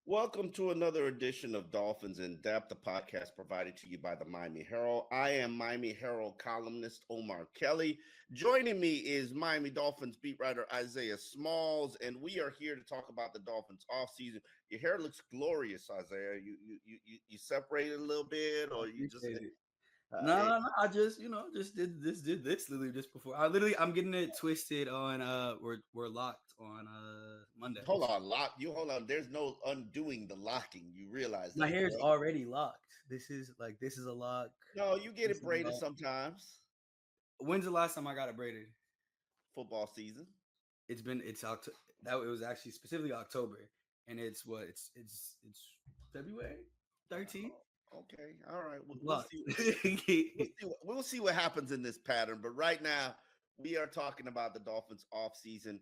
Welcome to another edition of Dolphins In Depth, a podcast provided to you by the Miami Herald. I am Miami Herald columnist Omar Kelly. Joining me is Miami Dolphins beat writer Isaiah Smalls, and we are here to talk about the Dolphins offseason. Your hair looks glorious, Isaiah. You separated a little bit, I or you just appreciate it. No. I just, just did this literally just before. I'm getting it twisted on. We're locked on Monday. hold on. There's no undoing the locking. You realize My that, hair is correct? already locked. This is a lock. No, you get This it is a braided lock. sometimes. When's the last time I got it braided? Football season. It's October. That it was actually specifically October, and it's February 13th. Okay, all right. We'll Locked. see. We'll see what happens in this pattern. But right now, we are talking about the Dolphins offseason.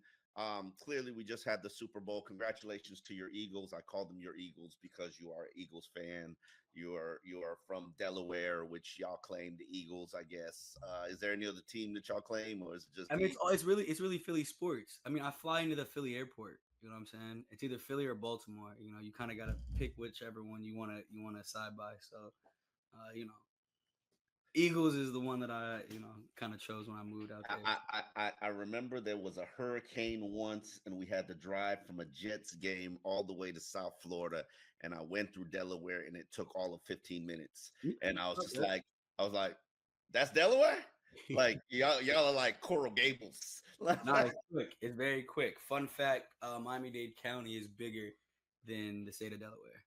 Clearly, we just had the Super Bowl. Congratulations to your Eagles. I call them your Eagles because you are an Eagles fan. You are from Delaware, which y'all claim the Eagles, I guess. Is there any other team that y'all claim, or is it just I the mean, Eagles? it's really Philly sports. I mean, I fly into the Philly airport. You know what I'm saying? It's either Philly or Baltimore. You kind of got to pick whichever one you wanna side by. So, Eagles is the one that I kind of chose when I moved out there. I remember there was a hurricane once, and we had to drive from a Jets game all the way to South Florida, and I went through Delaware, and it took all of 15 minutes, and Okay. I was like, that's Delaware. Like y'all are like Coral Gables. No, it's quick. It's very quick. Fun fact: Miami-Dade County is bigger than the state of Delaware.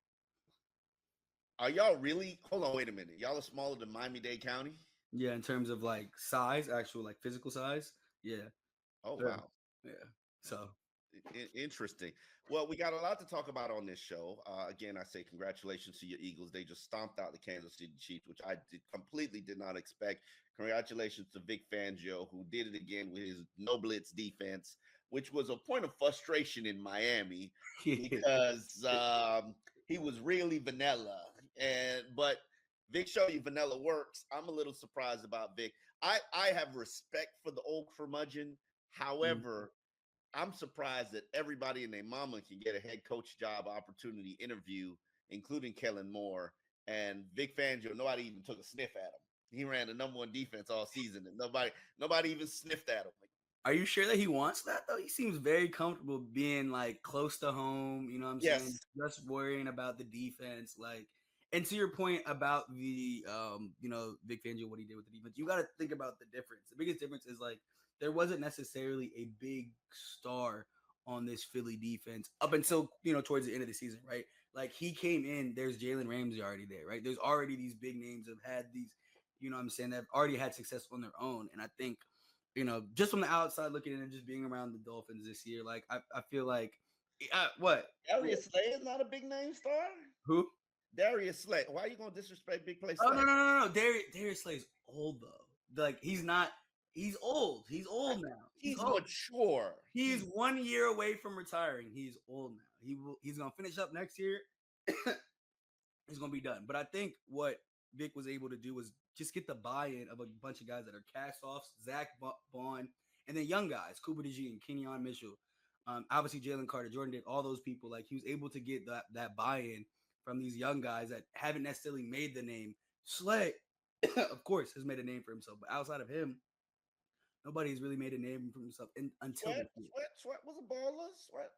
Are y'all really? Hold on, wait a minute. Y'all are smaller than Miami-Dade County. Yeah, in terms of like size, actual like physical size. Yeah, Oh yeah, wow. yeah. So Interesting. Well, we got a lot to talk about on this show. Again, I say congratulations to your Eagles. They just stomped out the Kansas City Chiefs, which completely did not expect. Congratulations to Vic Fangio, who did it again with his no blitz defense, which was a point of frustration in Miami yeah. because he was really vanilla. But Vic showed you vanilla works. I'm a little surprised about Vic. I have respect for the old curmudgeon. However, I'm surprised that everybody and their mama can get a head coach job opportunity interview, including Kellen Moore and Vic Fangio. Nobody even took a sniff at him. He ran the number one defense all season, and nobody even sniffed at him. Are you sure that he wants that though? He seems very comfortable being like close to home, you know what I'm saying? Yes, Just worrying about the defense. And to your point about the Vic Fangio, what he did with the defense, you gotta think about the difference. The biggest difference is like there wasn't necessarily a big star on this Philly defense up until towards the end of the season, right? Like he came in, there's Jalen Ramsey already there, right? There's already these big names that have had these, you know what I'm saying, that have already had success on their own. And I think just from the outside looking in and just being around the Dolphins this year, like I feel like what? Darius Slay is not a big name star. Who? Darius Slay. Why are you gonna disrespect Big Play Oh no Slay? no no no! Darius Slay's old though. Like he's not. He's old. He's old now. He's He's old. mature. He's 1 year away from retiring. He's old now. He's gonna finish up next year. He's gonna be done. But I think what Vic was able to do was just get the buy-in of a bunch of guys that are cast-offs, Zach Bond, and then young guys, Cooper DeJean, Kenyon Mitchell, obviously Jalen Carter, Jordan Dave, all those people. Like he was able to get that buy-in from these young guys that haven't necessarily made the name. Slay, of course, has made a name for himself, but outside of him, nobody's really made a name for himself until this year. Sweat was a baller. Sweat,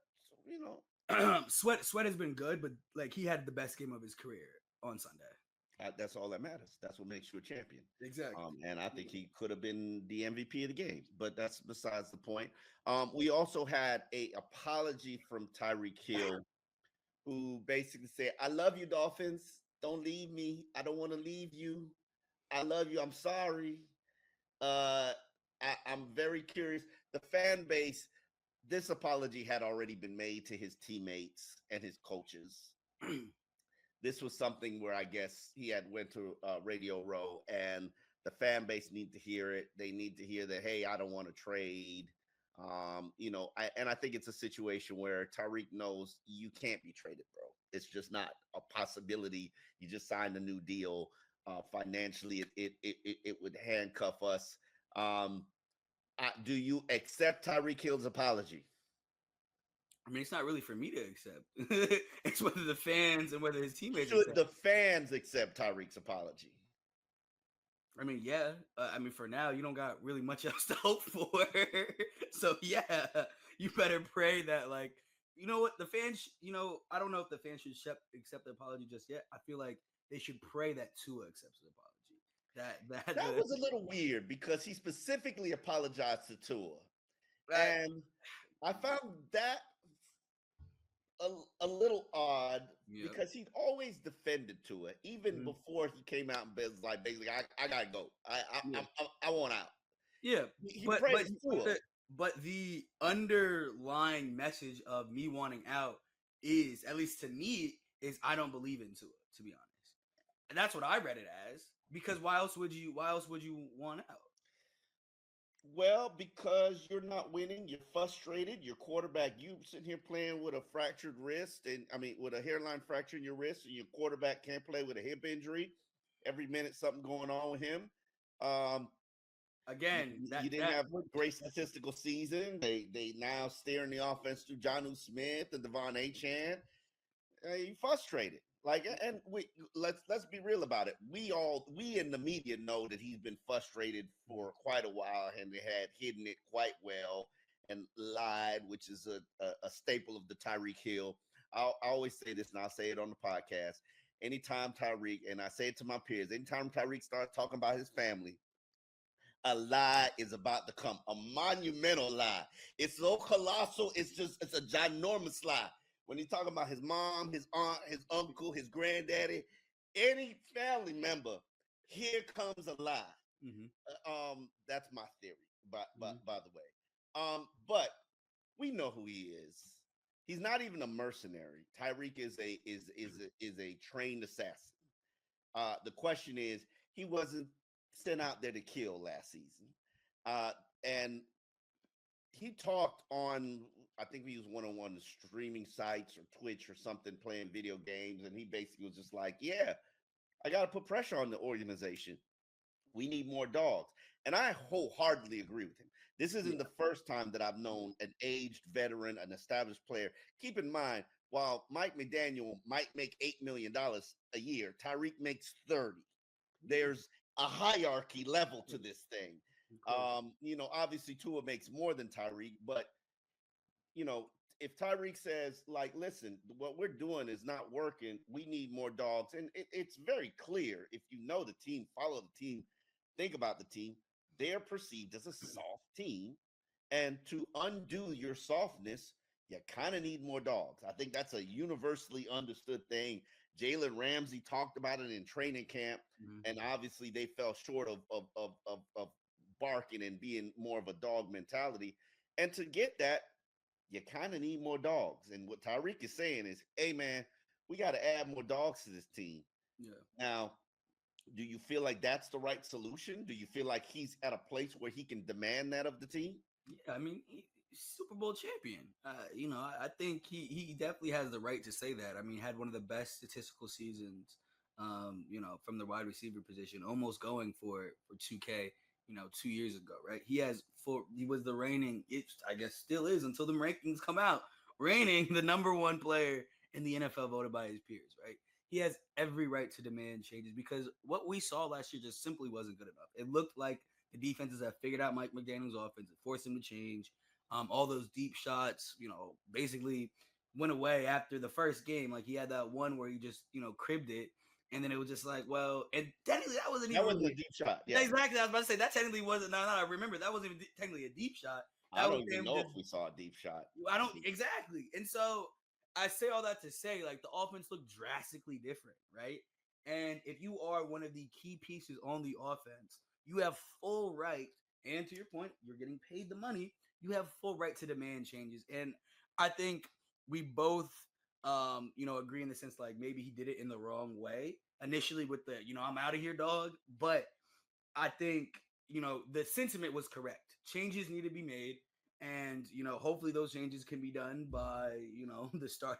you know. Sweat has been good, but like he had the best game of his career on Sunday. That's all that matters. That's what makes you a champion. Exactly. And I think he could have been the MVP of the game, but that's besides the point. We also had a apology from Tyreek Hill, who basically said, "I love you, Dolphins. Don't leave me. I don't want to leave you. I love you. I'm sorry." Uh, I'm very curious. The fan base. This apology had already been made to his teammates and his coaches. This was something where I guess he had went to Radio Row, and the fan base need to hear it. They need to hear that, hey, I don't want to trade. And I think it's a situation where Tyreek knows you can't be traded, bro. It's just not a possibility. You just signed a new deal. Financially, it would handcuff us. Do you accept Tyreek Hill's apology? I mean, it's not really for me to accept. It's whether the fans and whether his teammates Should accept. the fans accept Tyreek's apology? I mean, yeah. I mean, for now, you don't got really much else to hope for. So, yeah, you better pray that, like, you know what, the fans, I don't know if the fans should accept the apology just yet. I feel like they should pray that Tua accepts the apology. That was a little weird because he specifically apologized to Tua. That And I found that a little odd Yep. because he'd always defended Tua, even Mhm. before he came out and was like, basically, I gotta go. Yeah. I want out. Yeah, He but but praised but Tua. the but the underlying message of me wanting out is, at least to me, is I don't believe into it, to be honest. And that's what I read it as. Because why else would you want out? Well, because you're not winning, you're frustrated. Your quarterback, you sitting here playing with a fractured wrist, and I mean with a hairline fracture in your wrist, and your quarterback can't play with a hip injury. Every minute, something going on with him. Um, you, Again, you didn't have a great statistical season. They now steering the offense through Jonnu Smith and Devon Achane. You frustrated. Like, and let's be real about it. We in the media know that he's been frustrated for quite a while, and they had hidden it quite well and lied, which is a staple of the Tyreek Hill. I always say this, and I'll say it on the podcast. Anytime Tyreek, and I say it to my peers, anytime Tyreek starts talking about his family, a lie is about to come, a monumental lie. It's so colossal, it's a ginormous lie. When he's talking about his mom, his aunt, his uncle, his granddaddy, any family member, here comes a lie. Mhm. That's my theory, Mhm. by the way. But we know who he is. He's not even a mercenary. Tyreek is a trained assassin. The question is, he wasn't sent out there to kill last season. And he talked on, I think he was one on one streaming sites or Twitch or something, playing video games. And he basically was just like, yeah, I got to put pressure on the organization. We need more dogs. And I wholeheartedly agree with him. This isn't Yeah. the first time that I've known an aged veteran, an established player. Keep in mind, while Mike McDaniel might make $8 million a year, Tyreek makes 30. There's a hierarchy level to this thing. Of course. Obviously Tua makes more than Tyreek, but you know, if Tyreek says, like, listen, what we're doing is not working, we need more dogs. And it's very clear if you know the team, follow the team, think about the team, they're perceived as a soft team. And to undo your softness, you kind of need more dogs. I think that's a universally understood thing. Jalen Ramsey talked about it in training camp, Mhm. and obviously they fell short of barking and being more of a dog mentality. And to get that, you kind of need more dogs. And what Tyreek is saying is, hey man, we got to add more dogs to this team. Yeah. Now, do you feel like that's the right solution? Do you feel like he's at a place where he can demand that of the team? Yeah, I mean, Super Bowl champion. I think he definitely has the right to say that. I mean, had one of the best statistical seasons, from the wide receiver position, almost going for 2K, 2 years ago, right? He was the reigning, it I guess still is until the rankings come out, reigning the number one player in the NFL voted by his peers, right? He has every right to demand changes because what we saw last year just simply wasn't good enough. It looked like the defenses have figured out Mike McDaniel's offense and forced him to change. All those deep shots, basically went away after the first game. Like he had that one where he just, cribbed it. And then it was just like, well, and technically that wasn't That even wasn't a really deep shot. Yeah. exactly. I was about to say that technically wasn't. No, I remember that wasn't even technically a deep shot. I That was don't even him know just. if we saw a deep shot. I don't exactly. And so I say all that to say, like the offense looked drastically different, right? And if you are one of the key pieces on the offense, you have full right. And to your point, you're getting paid the money. You have full right to demand changes. And I think we both, agree in the sense like maybe he did it in the wrong way initially with the, I'm out of here, dog. But I think, the sentiment was correct. Changes need to be made. And, hopefully those changes can be done by, the start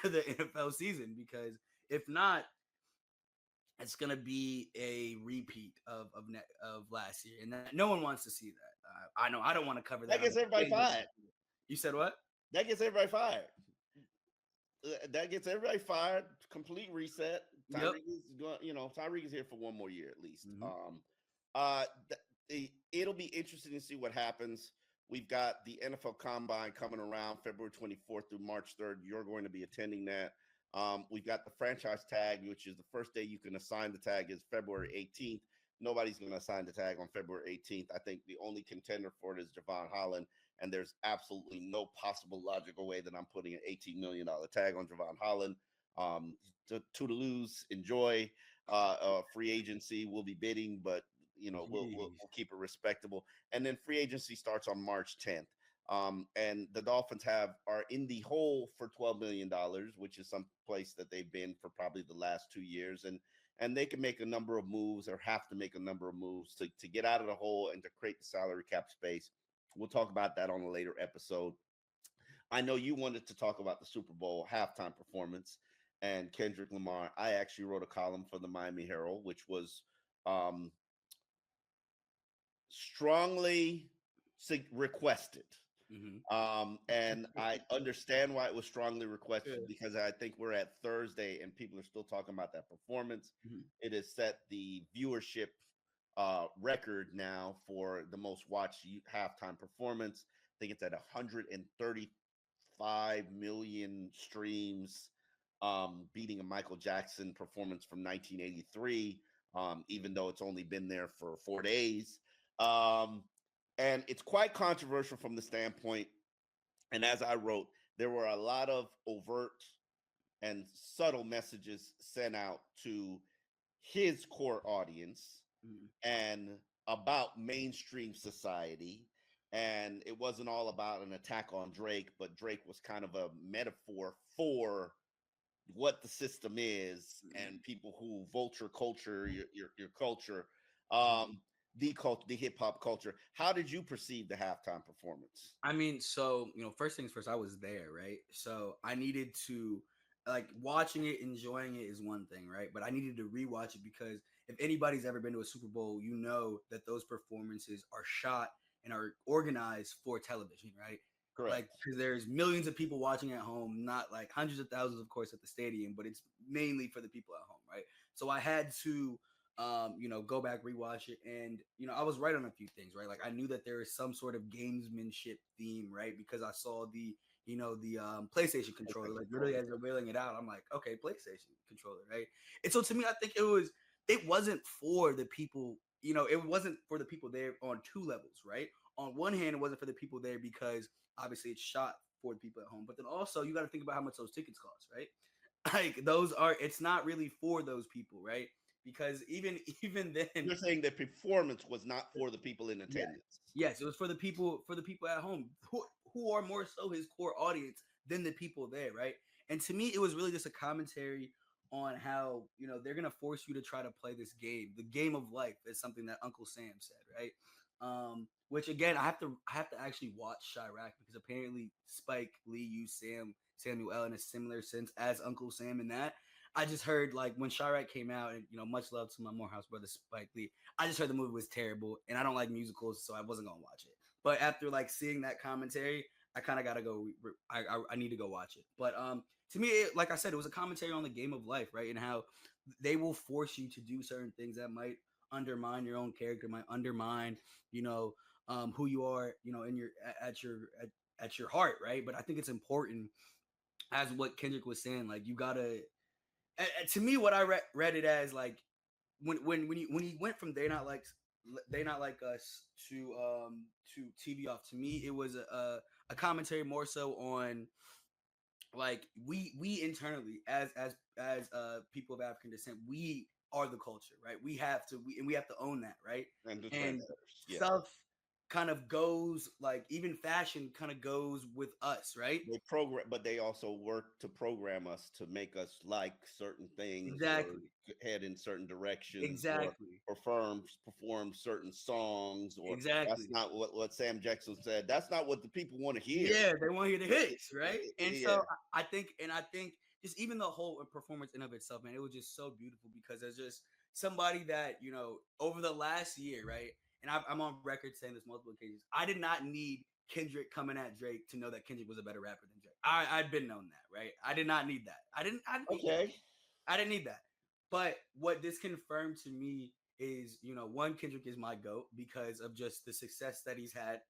of the NFL season. Because if not, it's going to be a repeat of last year. And that, no one wants to see that. I know I don't want to cover I that. guess everybody fine. You said what? That gets everybody fired. That gets everybody fired. Complete reset. Yep. Tyreek is going. Tyreek is here for one more year at least. Mm-hmm. It'll be interesting to see what happens. We've got the NFL Combine coming around February 24th through March 3rd. You're going to be attending that. We've got the franchise tag, which is the first day you can assign the tag is February 18th. Nobody's going to assign the tag on February 18th. I think the only contender for it is Javon Holland, and there's absolutely no possible logical way that I'm putting an $18 million tag on Javon Holland. To lose, enjoy. Free agency, we'll be bidding, but we'll keep it respectable. And then free agency starts on March 10th. And the Dolphins are in the hole for $12 million, which is some place that they've been for probably the last 2 years. And they can make a number of moves or have to make a number of moves to get out of the hole and to create the salary cap space. We'll talk about that on a later episode. I know you wanted to talk about the Super Bowl halftime performance and Kendrick Lamar. I actually wrote a column for the Miami Herald, which was strongly requested. And I understand why it was strongly requested because I think we're at Thursday and people are still talking about that performance. It has set the viewership record now for the most watched halftime performance. I think it's at 135 million streams, beating a Michael Jackson performance from 1983, even though it's only been there for 4 days. And it's quite controversial from the standpoint. And as I wrote, there were a lot of overt and subtle messages sent out to his core audience and about mainstream society. And it wasn't all about an attack on Drake, but Drake was kind of a metaphor for what the system is and people who vulture culture, your culture. The hip hop culture. How did you perceive the halftime performance? I mean, so first things first, I was there, right? So I needed to watching it, enjoying it is one thing, right? But I needed to rewatch it because if anybody's ever been to a Super Bowl, you know that those performances are shot and are organized for television, right? Correct. Because there's millions of people watching at home, not like hundreds of thousands, of course, at the stadium, but it's mainly for the people at home, right? So I had to go back, rewatch it. And, I was right on a few things, right? Like I knew that there is some sort of gamesmanship theme, right? Because I saw the PlayStation controller, like literally as they're wheeling it out, I'm like, okay, PlayStation controller, right? And so to me, I think it wasn't for the people, it wasn't for the people there on two levels, right? On one hand, it wasn't for the people there because obviously it's shot for the people at home, but then also you got to think about how much those tickets cost, right? Like it's not really for those people, right? Because even then, you're saying the performance was not for the people in attendance. Yes, it was for the people at home who are more so his core audience than the people there, right? And to me, it was really just a commentary on how they're gonna force you to try to play this game. The game of life is something that Uncle Sam said, right? Which again, I have to actually watch Chirac because apparently Spike Lee used Samuel L in a similar sense as Uncle Sam in that. I just heard when Chirac came out, and much love to my Morehouse brother Spike Lee. I just heard the movie was terrible, and I don't like musicals, so I wasn't gonna watch it. But after seeing that commentary, I kind of gotta go. I need to go watch it. But to me, like I said, it was a commentary on the game of life, right, and how they will force you to do certain things that might undermine your own character, might undermine who you are, in your at your heart, right? But I think it's important, as what Kendrick was saying, you gotta. To me, what I read it as when he went from they not like us to TV off. To me, it was a commentary more so on we internally as people of African descent, we are the culture, right? We have to own that, right? And stuff kind of goes even fashion kind of goes with us, right? They program, but they also work to program us to make us like certain things, exactly, or head in certain directions, exactly, or perform certain songs, or exactly. That's not what Sam Jackson said. That's not what the people want to hear. Yeah, they want to hear the hits, right? And so I think just even the whole performance in of itself, man, it was just so beautiful because there's just somebody that over the last year, right? And I'm on record saying this multiple occasions. I did not need Kendrick coming at Drake to know that Kendrick was a better rapper than Drake. I'd been known that, right? I did not need that. I didn't need that. But what this confirmed to me is, one, Kendrick is my GOAT because of just the success that he's had.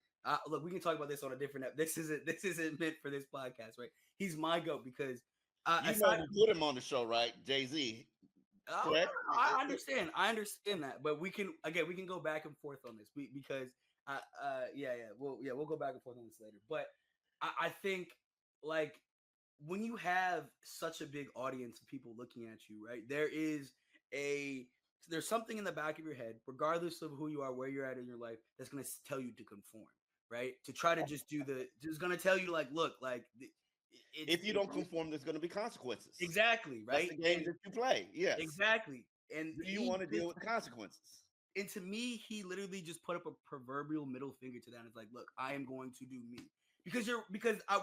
Look, we can talk about this on a different this isn't meant for this podcast, right? He's my GOAT because who put him on the show, right? Jay-Z. Correct? I understand. I understand that, but we can go back and forth on this because we'll go back and forth on this later. But I think like when you have such a big audience of people looking at you, right? There's something in the back of your head, regardless of who you are, where you're at in your life, that's going to tell you to conform, right? To try to just going to tell you like, look, like. If you don't conform, there's going to be consequences. Exactly, right? That's the game that you play. Yes. Exactly. And do you want to deal with consequences? And to me, he literally just put up a proverbial middle finger to that. And it's like, look, I am going to do me. Because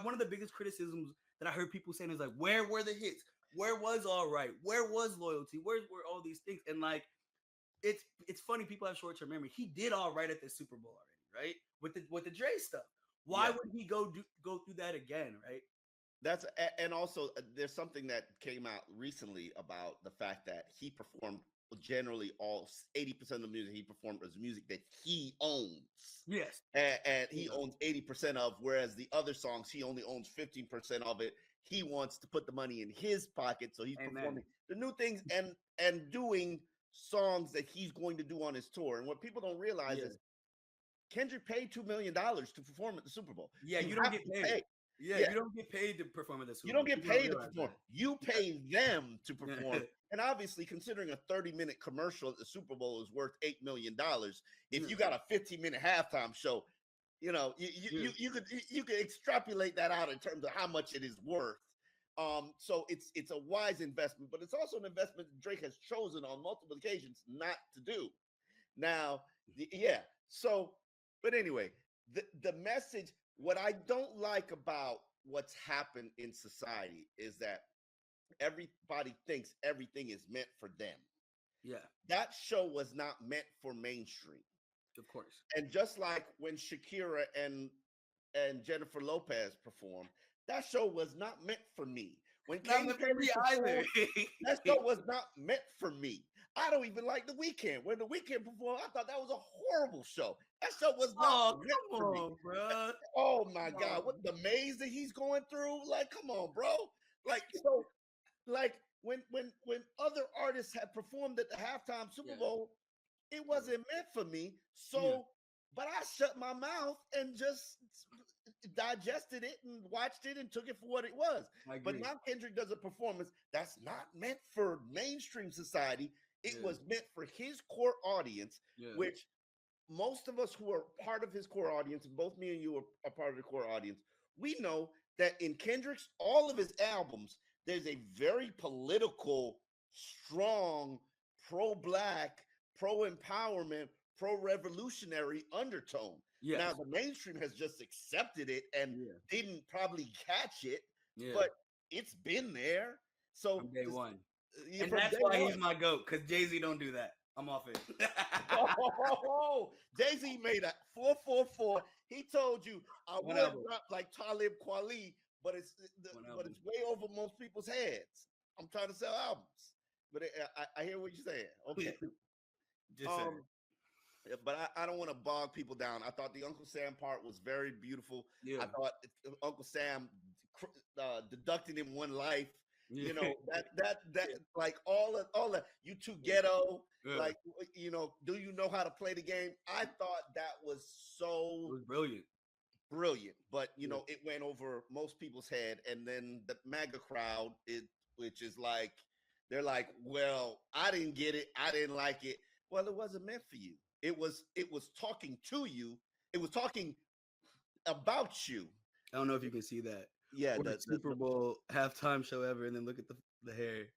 one of the biggest criticisms that I heard people saying is like, where were the hits? Where was All Right? Where was Loyalty? Where were all these things? And like, it's funny, people have short-term memory. He did All Right at the Super Bowl already, right? With the Dre stuff. Why would he go through that again, right? And also there's something that came out recently about the fact that he performed generally 80% of the music he performed was music that he owns. Yes. And he owns 80% of, whereas the other songs, he only owns 15% of it. He wants to put the money in his pocket. So he's performing the new things and doing songs that he's going to do on his tour. And what people don't realize is Kendrick paid $2 million to perform at the Super Bowl. Yeah, you don't get paid. Yeah, you don't get paid to perform at the Super Bowl. You don't get paid to perform. You pay them to perform. And obviously, considering a 30-minute commercial at the Super Bowl is worth $8 million, if you got a 15-minute halftime show, you could extrapolate that out in terms of how much it is worth. So it's a wise investment, but it's also an investment that Drake has chosen on multiple occasions not to do. Now, but anyway, the message. What I don't like about what's happened in society is that everybody thinks everything is meant for them. Yeah. That show was not meant for mainstream. Of course. And just like when Shakira and Jennifer Lopez performed, that show was not meant for me. When Katy Perry performed, that show was not meant for me. I don't even like The Weeknd. When The Weeknd performed, I thought that was a horrible show. That show was not meant for me. Bro. Oh my God, what the maze that he's going through? Like, come on, bro. Like, so, like when other artists had performed at the halftime Super Bowl, it wasn't meant for me. So, but I shut my mouth and just digested it and watched it and took it for what it was. But now Kendrick does a performance that's not meant for mainstream society. It was meant for his core audience, which most of us who are part of his core audience, both me and you are part of the core audience, we know that in Kendrick's, all of his albums, there's a very political, strong, pro-black, pro-empowerment, pro-revolutionary undertone. Yes. Now, the mainstream has just accepted it and didn't probably catch it, but it's been there. So from day one. And that's why he's my GOAT, because Jay-Z don't do that. I'm off it. Jay-Z made a 444. He told you I would rap like Talib Kweli, but it's way over most people's heads. I'm trying to sell albums, but I hear what you're saying. Okay. But I don't want to bog people down. I thought the Uncle Sam part was very beautiful. I thought Uncle Sam deducting him one life. You know, that like all that you too ghetto, like, you know, do you know how to play the game? I thought that was brilliant, but you know, it went over most people's head. And then the MAGA crowd, which is like, they're like, well, I didn't get it, I didn't like it. Well, it wasn't meant for you. It was talking to you. It was talking about you. I don't know if you can see that. Yeah, the Super Bowl halftime show ever, and then look at the hair.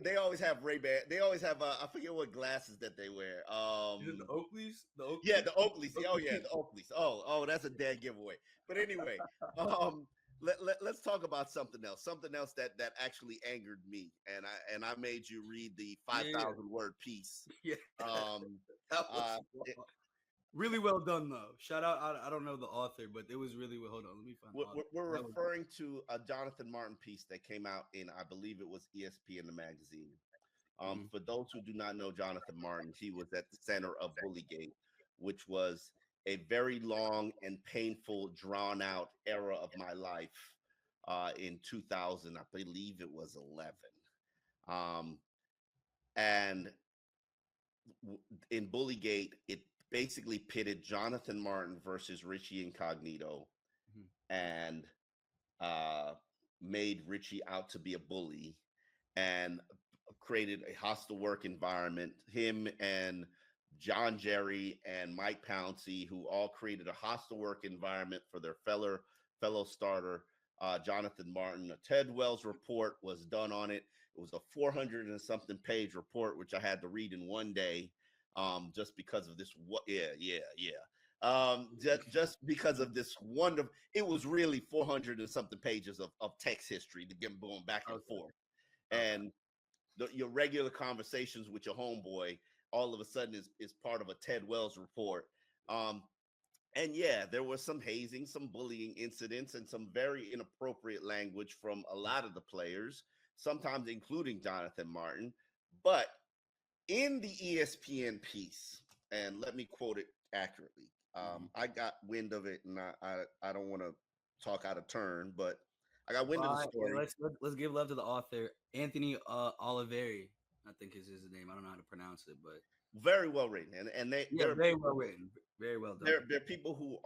They always have Ray-Ban. They always have I forget what glasses that they wear. Is it the Oakleys? Yeah, the Oakleys. Oh yeah, the Oakleys. Oh, that's a dead giveaway. But anyway, let's talk about something else. Something else that actually angered me, and I made you read the 5,000 word piece. Yeah. Really well done though. Shout out. I don't know the author, but it was really well. Hold on, let me find the author. We're referring to a Jonathan Martin piece that came out in, I believe it was ESPN, the magazine. For those who do not know Jonathan Martin, he was at the center of Bullygate, which was a very long and painful, drawn out era of my life in 2000. I believe it was 11. Um, and in Bullygate, it basically pitted Jonathan Martin versus Richie Incognito and uh, made Richie out to be a bully and created a hostile work environment. Him and John Jerry and Mike Pouncey, who all created a hostile work environment for their fellow starter, Jonathan Martin. A Ted Wells report was done on it. It was a 400 and something page report, which I had to read in one day, just because of this. Just because of this wonderful. It was really 400 and something pages of text history to get going back and forth, and your regular conversations with your homeboy all of a sudden is part of a Ted Wells report. And yeah, there was some hazing, some bullying incidents, and some very inappropriate language from a lot of the players, sometimes including Jonathan Martin. But in the ESPN piece, and let me quote it accurately, I got wind of it, and I don't want to talk out of turn, but I got wind of the story. Let's give love to the author, Anthony Oliveri. I think is his name. I don't know how to pronounce it, but very well written, and they're very well written, very well done. They're people who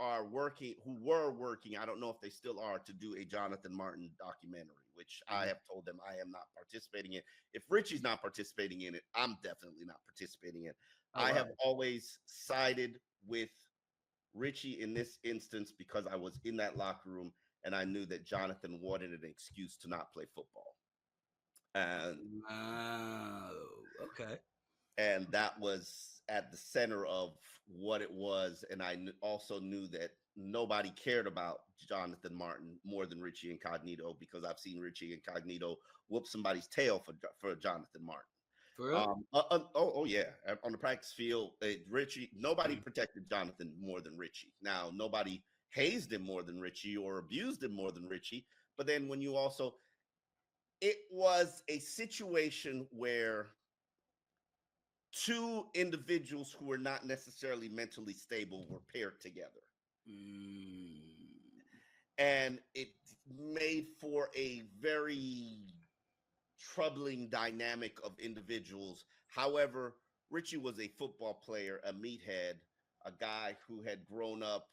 were working. I don't know if they still are, to do a Jonathan Martin documentary, which I have told them I am not participating in. If Richie's not participating in it, I'm definitely not participating in it. I have always sided with Richie in this instance because I was in that locker room and I knew that Jonathan wanted an excuse to not play football. And okay. And that was at the center of what it was. And I also knew that nobody cared about Jonathan Martin more than Richie Incognito, because I've seen Richie Incognito whoop somebody's tail for Jonathan Martin. For real? Yeah. On the practice field, Richie, nobody protected Jonathan more than Richie. Now, nobody hazed him more than Richie or abused him more than Richie. But then when you also, it was a situation where two individuals who were not necessarily mentally stable were paired together. And it made for a very troubling dynamic of individuals. However, Richie was a football player, a meathead, a guy who had grown up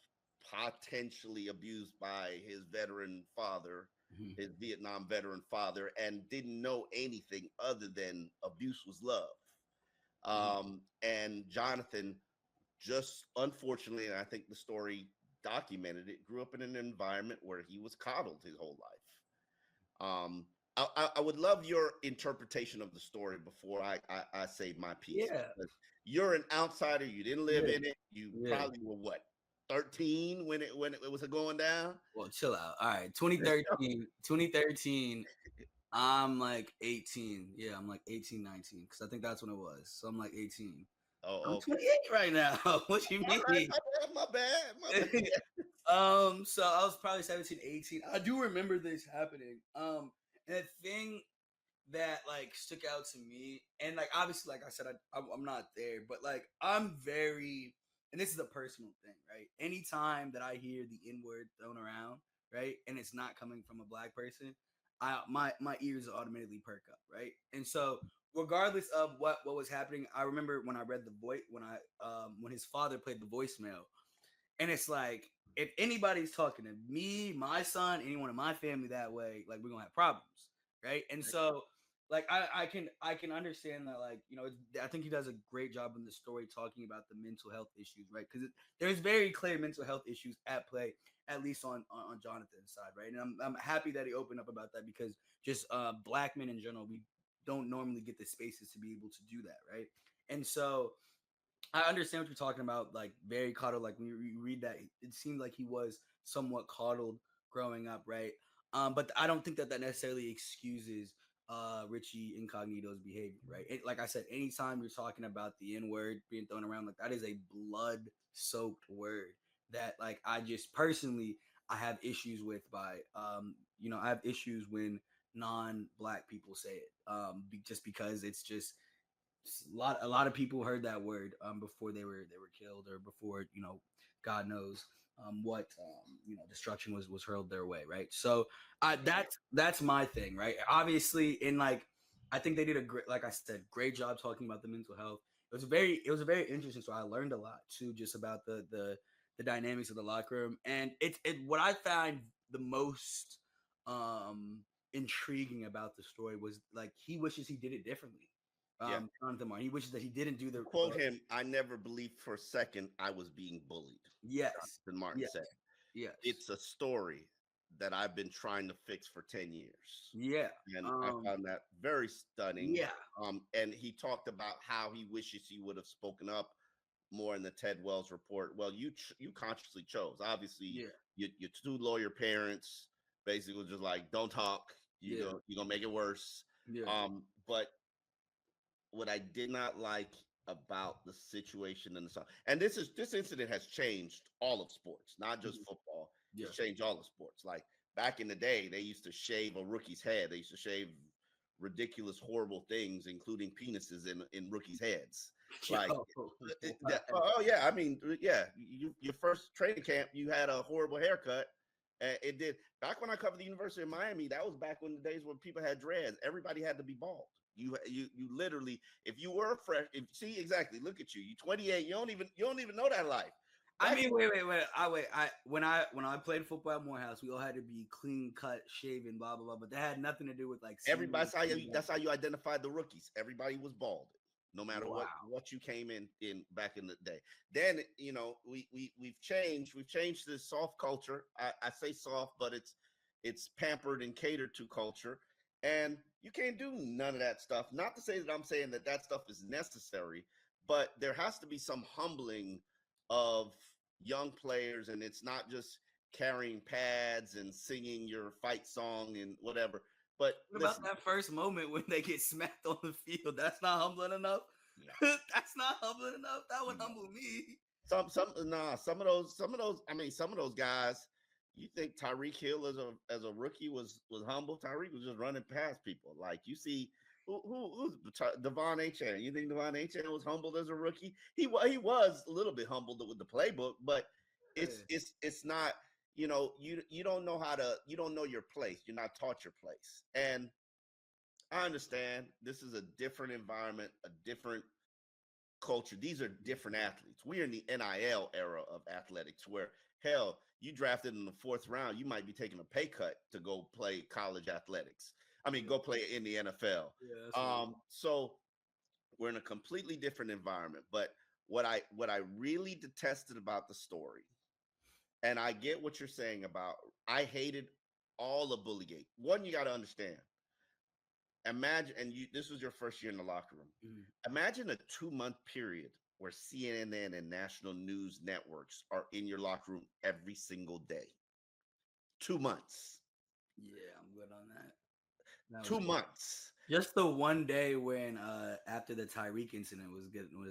potentially abused by his veteran father, his Vietnam veteran father, and didn't know anything other than abuse was love. And Jonathan, just unfortunately, and I think the story documented it, grew up in an environment where he was coddled his whole life. I would love your interpretation of the story before I say my piece. Yeah. You're an outsider. You didn't live in it. You probably were what, 13 when it was going down? Well, chill out. All right. 2013, I'm like 18. Yeah, I'm like 18, 19. Because I think that's when it was. So I'm like 18. Oh, I'm 28 right now. What you mean? Right, my bad. So I was probably 17, 18. I do remember this happening. And the thing that like stuck out to me, and like obviously, like I said, I'm not there, but like I'm very, and this is a personal thing, right? Anytime that I hear the N-word thrown around, right, and it's not coming from a black person, my ears automatically perk up, right? And so regardless of what was happening, I remember when I read the voice when his father played the voicemail, and it's like, if anybody's talking to me, my son, anyone in my family that way, like we're gonna have problems, right? And so like I can understand that, like, you know, I think he does a great job in the story talking about the mental health issues, right? Because there's very clear mental health issues at play, at least on Jonathan's side, right? And I'm happy that he opened up about that, because just black men in general, we don't normally get the spaces to be able to do that, right? And so I understand what you're talking about, like very coddled. Like when you read that, it seemed like he was somewhat coddled growing up, right? But I don't think that necessarily excuses Richie Incognito's behavior, right? Like I said, anytime you're talking about the N word being thrown around, like that is a blood soaked word that, like, I just personally I have issues with by I have issues when non-black people say it, just because it's just a lot of people heard that word before they were killed, or before, God knows what destruction was hurled their way, right? So that's my thing, right? Obviously, in like, I think they did a great, like I said, great job talking about the mental health. It was a very interesting. So I learned a lot too, just about the dynamics of the locker room, and it what I find the most intriguing about the story was, like, he wishes he did it differently. Yeah. Jonathan Martin, he wishes that he didn't do the Quote him, "I never believed for a second I was being bullied." yes, Jonathan Martin yes, said, yes, "It's a story that I've been trying to fix for 10 years." yeah, And I found that very stunning. yeah, And he talked about how he wishes he would have spoken up more in the Ted Wells report. Well, you consciously chose. Obviously, yeah, your two lawyer parents basically was just like, "Don't talk. yeah, You're gonna make it worse." yeah, But what I did not like about the situation in the South, and this incident has changed all of sports, not just mhm, football. yeah. It's changed all of sports. Like back in the day, they used to shave a rookie's head. They used to shave ridiculous, horrible things, including penises in rookies' heads. Like, Yo, oh yeah, I mean, yeah, your first training camp, you had a horrible haircut. It did. Back when I covered the University of Miami, that was back when the days when people had dreads. Everybody had to be bald. You literally, if you were fresh, see exactly, look at you. You 28, you don't even know that life. I Back mean, wait. When I played football at Morehouse, we all had to be clean cut, shaven, blah blah blah. But that had nothing to do with like everybody seniors. that's how you identified the rookies. Everybody was bald, no matter Wow. what you came in back in the day. Then we've changed this soft culture. I say soft, but it's pampered and catered to culture, and you can't do none of that stuff. Not to say that I'm saying that stuff is necessary, but there has to be some humbling of young players, and it's not just carrying pads and singing your fight song and whatever. But What about listen, that first moment when they get smacked on the field? That's not humbling enough. no, That's not humbling enough. That would no. humble me. Some of those. I mean, some of those guys. You think Tyreek Hill as a rookie was humble? Tyreek was just running past people. Like you see, who's Devon Achane? You think Devon Achane was humbled as a rookie? He was a little bit humbled with the playbook, but it's not. You don't know you don't know your place. You're not taught your place, and I understand this is a different environment, a different culture. These are different athletes. We're in the NIL era of athletics where, hell, you drafted in the fourth round, you might be taking a pay cut to go play college athletics. I mean, Yeah, go play in the NFL. yeah, that's real. So we're in a completely different environment. But what I really detested about the story, and I get what you're saying about, I hated all of Bullygate. One, you got to understand, imagine, and this was your first year in the locker room. Mhm. Imagine a 2-month period where CNN and national news networks are in your locker room every single day. 2 months. Yeah, I'm good on that. That was 2 months. just the one day when after the Tyreek incident was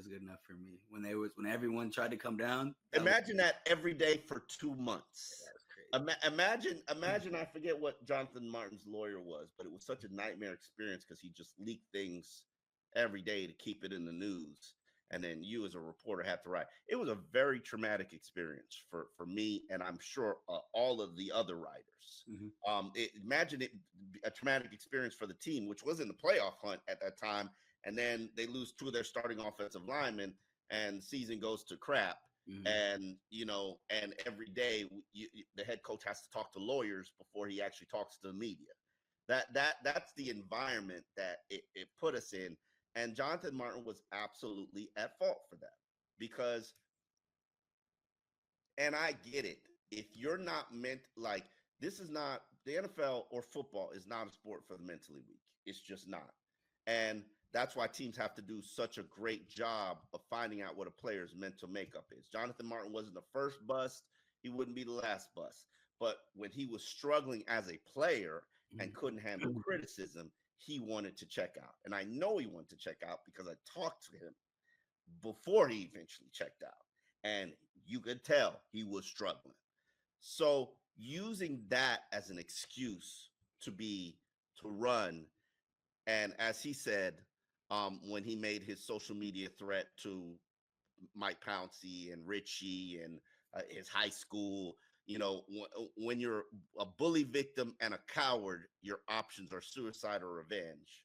good enough for me. When everyone tried to come down, Imagine that every day for 2 months. that was crazy. Imagine, I forget what Jonathan Martin's lawyer was, but it was such a nightmare experience because he just leaked things every day to keep it in the news. And then you as a reporter have to write. It was a very traumatic experience for me, and I'm sure all of the other writers. Mm-hmm. Imagine it a traumatic experience for the team, which was in the playoff hunt at that time, and then they lose two of their starting offensive linemen, and season goes to crap. Mm-hmm. And and every day the head coach has to talk to lawyers before he actually talks to the media. That's the environment that it put us in, and Jonathan Martin was absolutely at fault for that because, and I get it, if you're not meant, like, this is not the NFL or football is not a sport for the mentally weak. It's just not. And that's why teams have to do such a great job of finding out what a player's mental makeup is. Jonathan Martin wasn't the first bust, he wouldn't be the last bust. But when he was struggling as a player and couldn't handle criticism, he wanted to check out. And I know he wanted to check out because I talked to him before he eventually checked out. And you could tell he was struggling. So using that as an excuse to run, and as he said, when he made his social media threat to Mike Pouncey and Richie and his high school, when you're a bully victim and a coward, your options are suicide or revenge.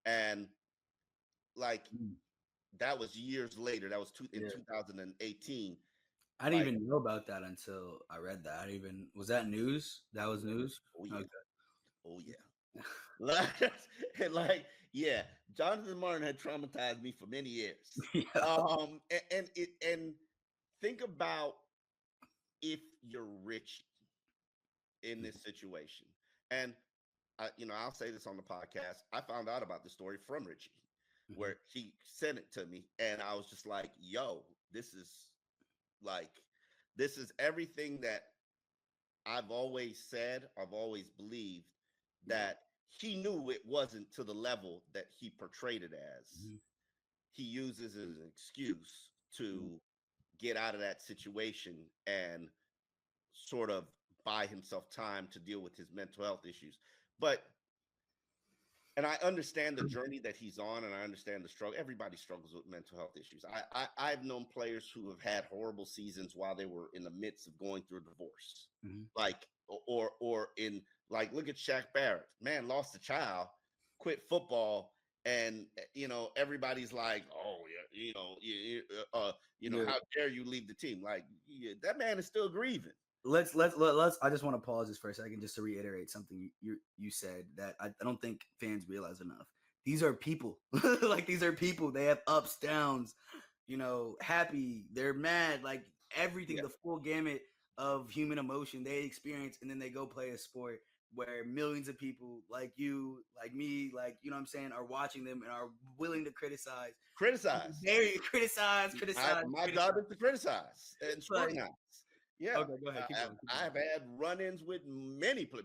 And like that was years later. That was in 2018. I didn't even know about that until I read that. Was that news? That was news? Oh yeah. Okay. Oh yeah. Yeah, Jonathan Martin had traumatized me for many years. And think about if you're Richie in this situation. And I'll say this on the podcast. I found out about the story from Richie, where he sent it to me, and I was just like, "Yo, this is everything that I've always said. I've always believed that he knew it wasn't to the level that he portrayed it as. He uses it as an excuse to get out of that situation and sort of buy himself time to deal with his mental health issues. And I understand the journey that he's on, and I understand the struggle. Everybody struggles with mental health issues. I've known players who have had horrible seasons while they were in the midst of going through a divorce. Look at Shaq Barrett. Man, lost a child, quit football, and everybody's like, "Oh yeah, how dare you leave the team?" Like, that man is still grieving. Let's. I just want to pause this for a second, just to reiterate something you said that I don't think fans realize enough. These are people. These are people. They have ups, downs. Happy. They're mad. Like everything, the full gamut of human emotion they experience, and then they go play a sport where millions of people like you, like me, what I'm saying, are watching them and are willing to criticize. Criticize. My job is to criticize and scrutinize. Yeah. Okay, go ahead. Keep going. I've had run-ins with many players.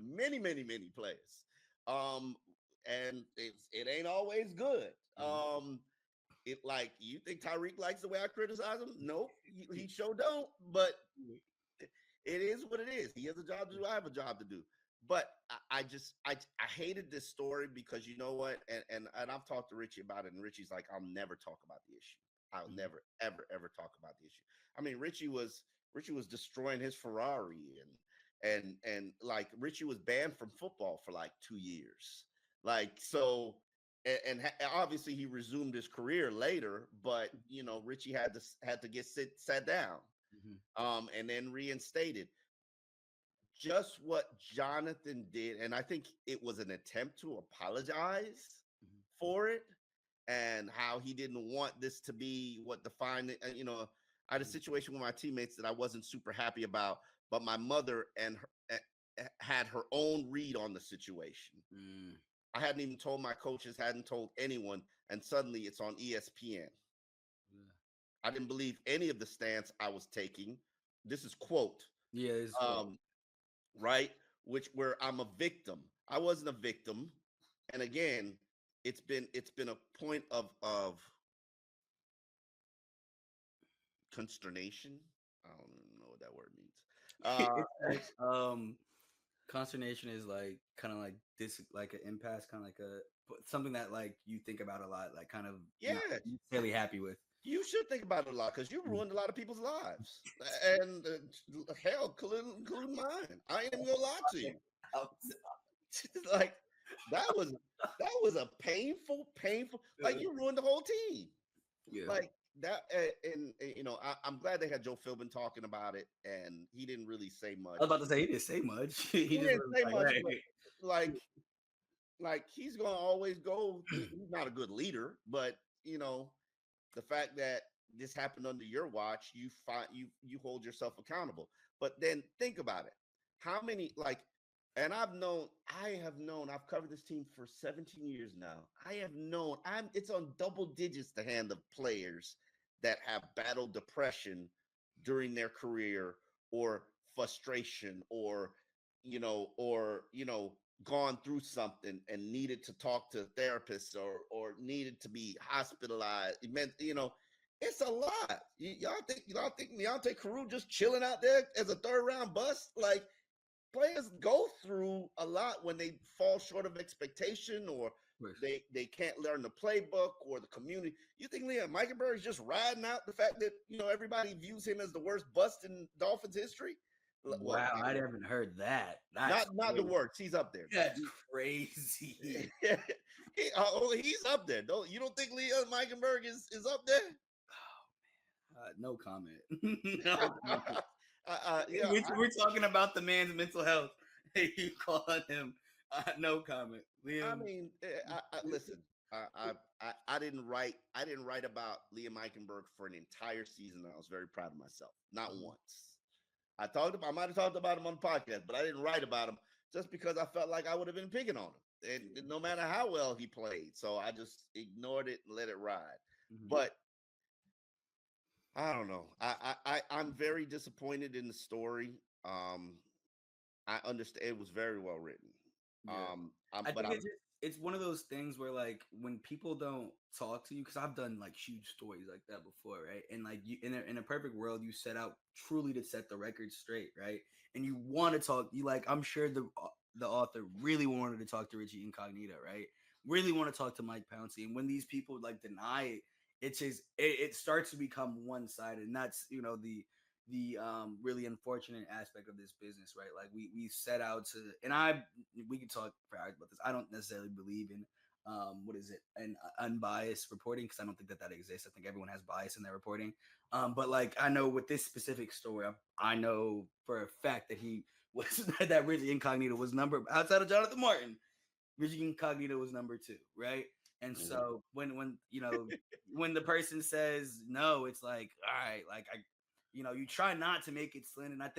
And it ain't always good. You think Tyreek likes the way I criticize him? Nope, he sure don't. But it is what it is. He has a job to do. I have a job to do. But I hated this story because you know what? And I've talked to Richie about it, and Richie's like, I'll never talk about the issue. I'll never, ever talk about the issue. I mean, Richie was destroying his Ferrari, and Richie was banned from football for 2 years. Obviously he resumed his career later, but Richie had to get sat down, and then reinstated. Just what Jonathan did, and I think it was an attempt to apologize for it, and how he didn't want this to be what defined it. I had a situation with my teammates that I wasn't super happy about, but my mother had her own read on the situation. I hadn't even told my coaches, hadn't told anyone, and suddenly it's on ESPN. I didn't believe any of the stance I was taking. This is quote. Right? Where I'm a victim. I wasn't a victim. And again, it's been a point of consternation. I don't even know what that word means. Consternation is kind of like this, like an impasse, kind of like something that you think about a lot, kind of not really happy with. You should think about it a lot because you ruined a lot of people's lives, and hell, including mine. I ain't gonna lie to you. That was a painful. You ruined the whole team. That, and I'm glad they had Joe Philbin talking about it, and he didn't really say much. I was about to say he didn't say much. he didn't say much. But, he's gonna always go. He's not a good leader, but the fact that this happened under your watch, you hold yourself accountable. But then think about it. How many and I've covered this team for 17 years now. It's on double digits the hand of players that have battled depression during their career, or frustration, or gone through something and needed to talk to therapists or needed to be hospitalized. It meant, it's a lot. Y'all think Deontay Carew just chilling out there as a third round bust? Like, players go through a lot when they fall short of expectation or they can't learn the playbook or the community. You think Liam Meikenberg is just riding out the fact that everybody views him as the worst bust in Dolphins history? Wow, I haven't heard that. That's not the worst. He's up there. That's crazy. He's up there. You don't think Liam Meikenberg is up there? Oh, man. No comment. No comment. We're talking about the man's mental health. You call him. No comment. Liam. I mean, listen. I didn't write about Liam Eichenberg for an entire season. I was very proud of myself. Not once. I might have talked about him on the podcast, but I didn't write about him just because I felt like I would have been picking on him, and no matter how well he played. So I just ignored it and let it ride. But I don't know. I'm very disappointed in the story. I understand it was very well written. Yeah. It's one of those things where, like, when people don't talk to you, because I've done like huge stories like that before, right? And like you, in a perfect world, you set out truly to set the record straight, right? And you want to talk. I'm sure the author really wanted to talk to Richie Incognito, right? Really want to talk to Mike Pouncey. And when these people like deny it, it starts to become one sided, and that's the really unfortunate aspect of this business, right? Like we set out to, and we can talk for hours about this. I don't necessarily believe in an unbiased reporting, because I don't think that exists. I think everyone has bias in their reporting. But like, I know with this specific story, I know for a fact that he was that Richie Incognito was outside of Jonathan Martin. Richie Incognito was number 2, right? And so when when the person says no, it's like, all right, like you try not to make it slanted. And I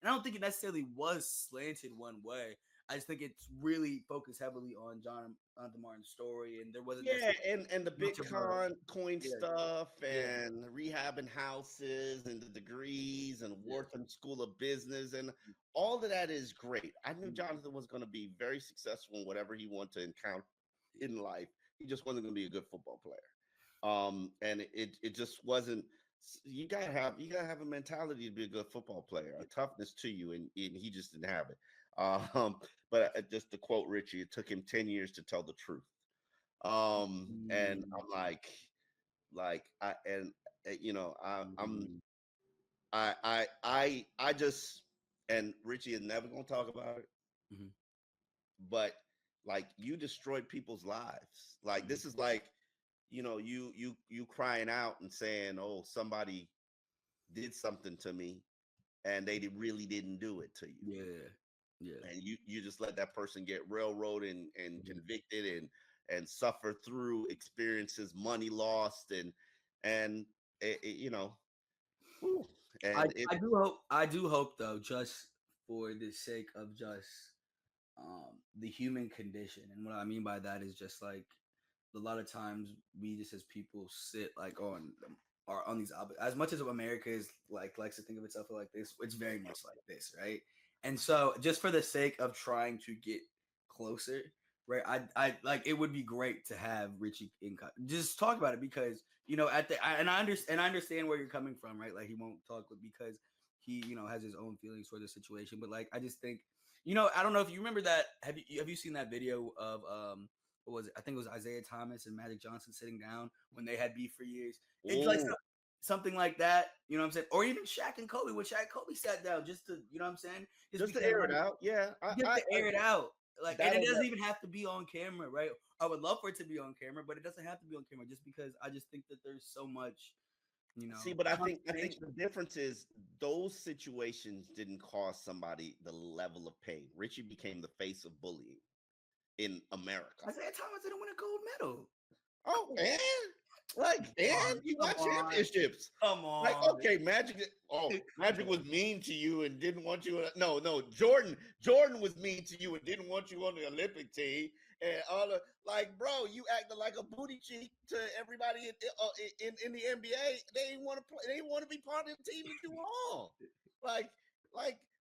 don't think it necessarily was slanted one way. I just think it's really focused heavily on Jonathan Martin's story, and there wasn't and the Bitcoin stuff and rehabbing houses and the degrees and Wharton School of Business and all of that is great. I knew Jonathan was going to be very successful in whatever he wanted to encounter in life. He just wasn't going to be a good football player. And it just wasn't. You gotta have a mentality to be a good football player, a toughness to you, and he just didn't have it. But just to quote Richie, it took him 10 years to tell the truth. And I'm like I just, and Richie is never gonna talk about it. But like, you destroyed people's lives. Like, this is like, you crying out and saying, oh, somebody did something to me and they really didn't do it to you. And you just let that person get railroaded and convicted and suffer through experiences, money lost, and whew. And I do hope though, just for the sake of just the human condition. And what I mean by that is just like, a lot of times we just as people sit like on these, as much as America is likes to think of itself like this, it's very much like this, right? And so just for the sake of trying to get closer, right, I like, it would be great to have Richie just talk about it, because I understand where you're coming from, right? Like, he won't talk because he has his own feelings for the situation. But like, I just think, I don't know if you remember that. Have you seen that video of what was it? I think it was Isaiah Thomas and Magic Johnson sitting down when they had beef for years. It's like something like that, you know what I'm saying? Or even Shaq and Kobe, when Shaq and Kobe sat down just to, you know what I'm saying? Just to air it out. Yeah. Air it out. Like, and it doesn't even have to be on camera, right? I would love for it to be on camera, but it doesn't have to be on camera, just because I just think that there's so much, See, but I think the difference is those situations didn't cause somebody the level of pain. Richie became the face of bullying in America. Isaiah Thomas didn't win a gold medal. Oh, man. You got championships. Come on. Like, okay, Magic was mean to you and didn't want you. No, Jordan was mean to you and didn't want you on the Olympic team. And bro, you acted like a booty cheek to everybody in the NBA. They didn't want to play. They didn't want to be part of the team that you were on. Like,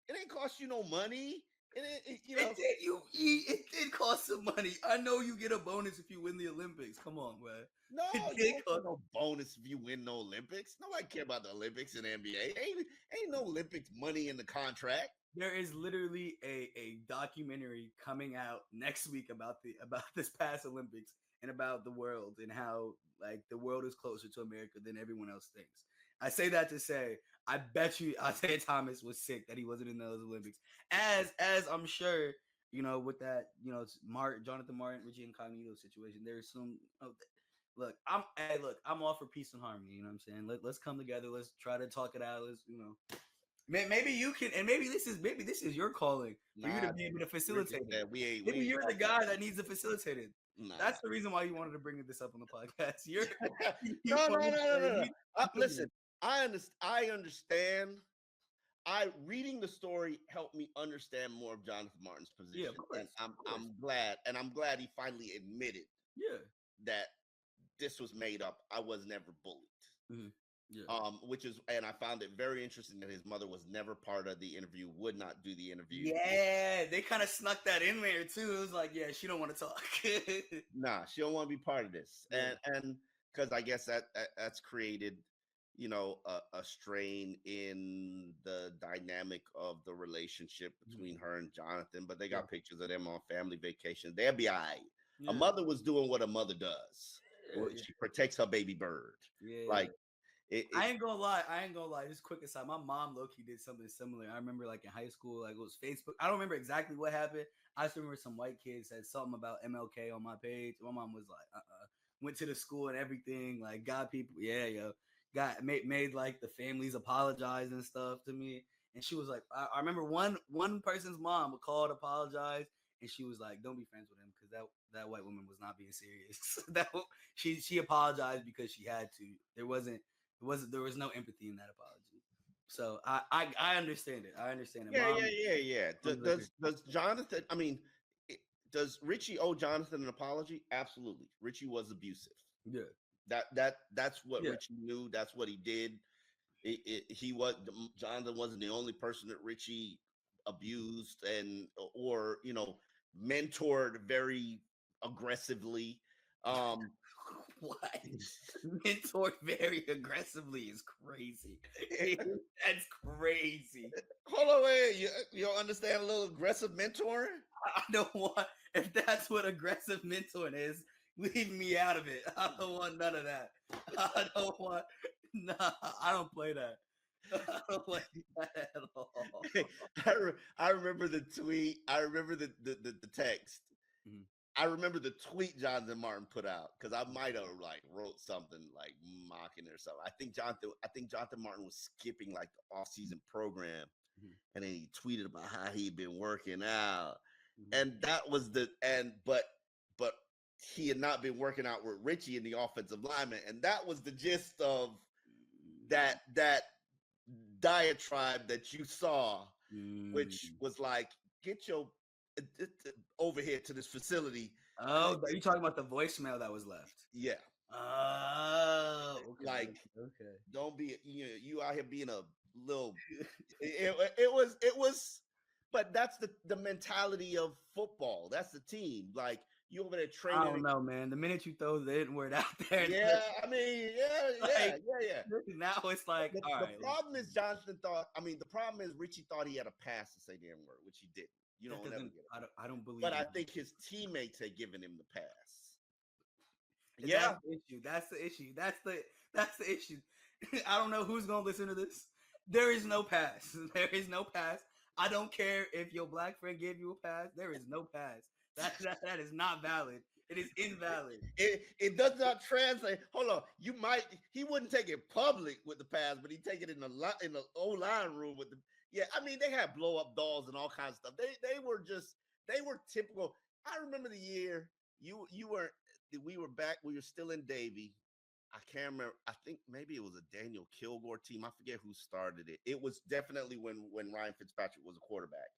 it ain't cost you no money. It did cost some money. I know you get a bonus if you win the Olympics. Come on, man. No, It you did don't cost. get no bonus if you win no Olympics. Nobody care about the Olympics in the NBA. Ain't no Olympics money in the contract. There is literally a documentary coming out next week about this past Olympics and about the world and how like the world is closer to America than everyone else thinks. I say that to say I bet you Isaiah Thomas was sick that he wasn't in those Olympics. As I'm sure with that Jonathan Martin, Richie Incognito situation. There's some. Look, I'm all for peace and harmony. You know what I'm saying? Let's come together. Let's try to talk it out. Maybe you can, and maybe this is your calling for you to be able to facilitate it. Maybe you're the guy that needs to facilitate it. Nah. That's the reason why you wanted to bring this up on the podcast. No. Listen, I understand. Reading the story helped me understand more of Jonathan Martin's position. Yeah, of course. And I'm glad he finally admitted that this was made up. I was never bullied. Mm-hmm. Yeah. And I found it very interesting that his mother was never part of the interview, would not do the interview. Yeah, they kind of snuck that in there too. It was like, yeah, she don't want to talk. Nah, she don't want to be part of this. Yeah. And because I guess that's created, a strain in the dynamic of the relationship between her and Jonathan. But they got pictures of them on family vacation. They'll be all right. Yeah. A mother was doing what a mother does. She protects her baby bird. Yeah. Like, I ain't gonna lie. Just quick aside, my mom low-key did something similar. I remember like in high school, like it was Facebook. I don't remember exactly what happened. I just remember some white kid said something about MLK on my page. My mom was like, went to the school and everything, like got people, made like the families apologize and stuff to me. And she was like, I remember one person's mom called, apologized, and she was like, don't be friends with him because that white woman was not being serious. She apologized because she had to. There was no empathy in that apology. So I understand it. I understand it. Yeah. Does Jonathan? I mean, does Richie owe Jonathan an apology? Absolutely. Richie was abusive. Yeah. That's what Richie knew. That's what he did. Jonathan wasn't the only person that Richie abused or mentored very aggressively. What? Mentor very aggressively is crazy. That's crazy. Hold on, wait. You don't understand a little aggressive mentoring? I don't want. If that's what aggressive mentoring is, leave me out of it. I don't want none of that. I don't want. Nah, I don't play that. I don't play that at all. I remember the tweet. I remember the text. Mm-hmm. I remember the tweet Jonathan Martin put out because I might have like wrote something like mocking or something. I think Jonathan Martin was skipping like the offseason program, and then he tweeted about how he'd been working out, and that was but he had not been working out with Richie in the offensive lineman, and that was the gist of that diatribe that you saw, which was like, get your over here to this facility. Oh, are you talking about the voicemail that was left? Yeah. Oh, okay. Like, okay. Don't be you out here being a little. It was, but that's the mentality of football. That's the team. Like you over there training. I don't know, man. The minute you throw the N word out there, yeah. I mean, yeah. Now it's like the problem is Jonathan thought. I mean, the problem is Richie thought he had a pass to say the N word, which he didn't. You don't never get it. I don't believe. But I think his teammates had given him the pass. That's the issue. That's the issue. I don't know who's gonna listen to this. There is no pass. There is no pass. I don't care if your black friend gave you a pass. There is no pass. That is not valid. It is invalid. It does not translate. Hold on. He wouldn't take it public with the pass, but he'd take it in the O-line room with the. Yeah, I mean, they had blow up dolls and all kinds of stuff. They were typical. I remember the year we were back. We were still in Davie. I can't remember. I think maybe it was a Daniel Kilgore team. I forget who started it. It was definitely when Ryan Fitzpatrick was a quarterback.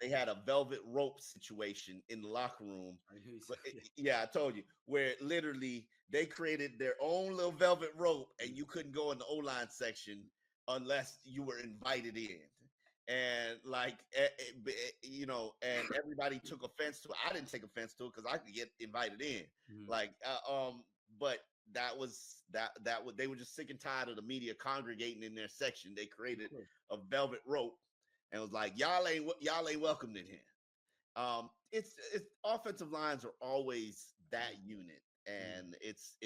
They had a velvet rope situation in the locker room. I told you, where literally they created their own little velvet rope and you couldn't go in the O-line section unless you were invited in. and like and everybody took offense to it. I didn't take offense to it because I could get invited in. Mhm. Like, but that was they were just sick and tired of the media congregating in their section. They created a velvet rope and was like, y'all ain't welcomed in here. It's offensive lines are always that unit, and it's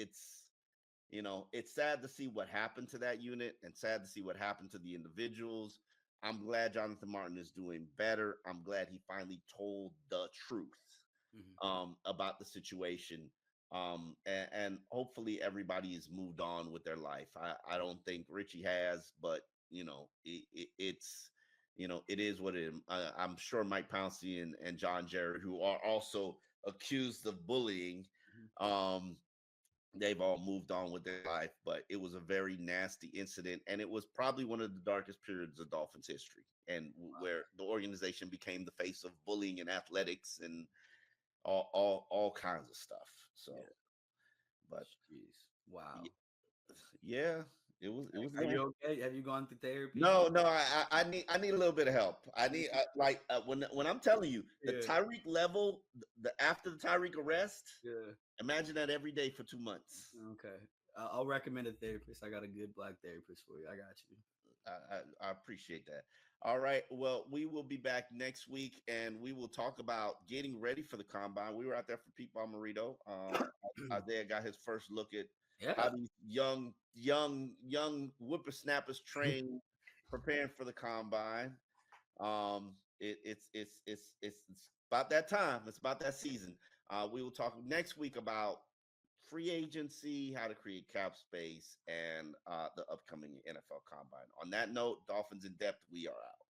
sad to see what happened to that unit and sad to see what happened to the individuals. I'm glad Jonathan Martin is doing better. I'm glad he finally told the truth about the situation. And hopefully everybody has moved on with their life. I don't think Richie has, but it is what it is. I'm sure Mike Pouncey and John Jarrett, who are also accused of bullying, they've all moved on with their life, but it was a very nasty incident, and it was probably one of the darkest periods of Dolphins history, and where the organization became the face of bullying in athletics and all kinds of stuff. So, but Jeez. Wow. yeah, it was Are nasty. you okay? Have you gone through therapy? No, I need a little bit of help. I need when I'm telling you the Yeah. Tyreek level, the after the Tyreek arrest, Yeah. imagine that every day for 2 months. Okay. I'll recommend a therapist. I got a good black therapist for you. I got you. I appreciate that. All right. Well, we will be back next week, and we will talk about getting ready for the combine. We were out there for Pete Bomarito. Isaiah got his first look at how Yeah. these young whippersnappers train, preparing for the combine. It's about that time. It's about that season. We will talk next week about free agency, how to create cap space, and the upcoming NFL combine. On that note, Dolphins in depth, we are out.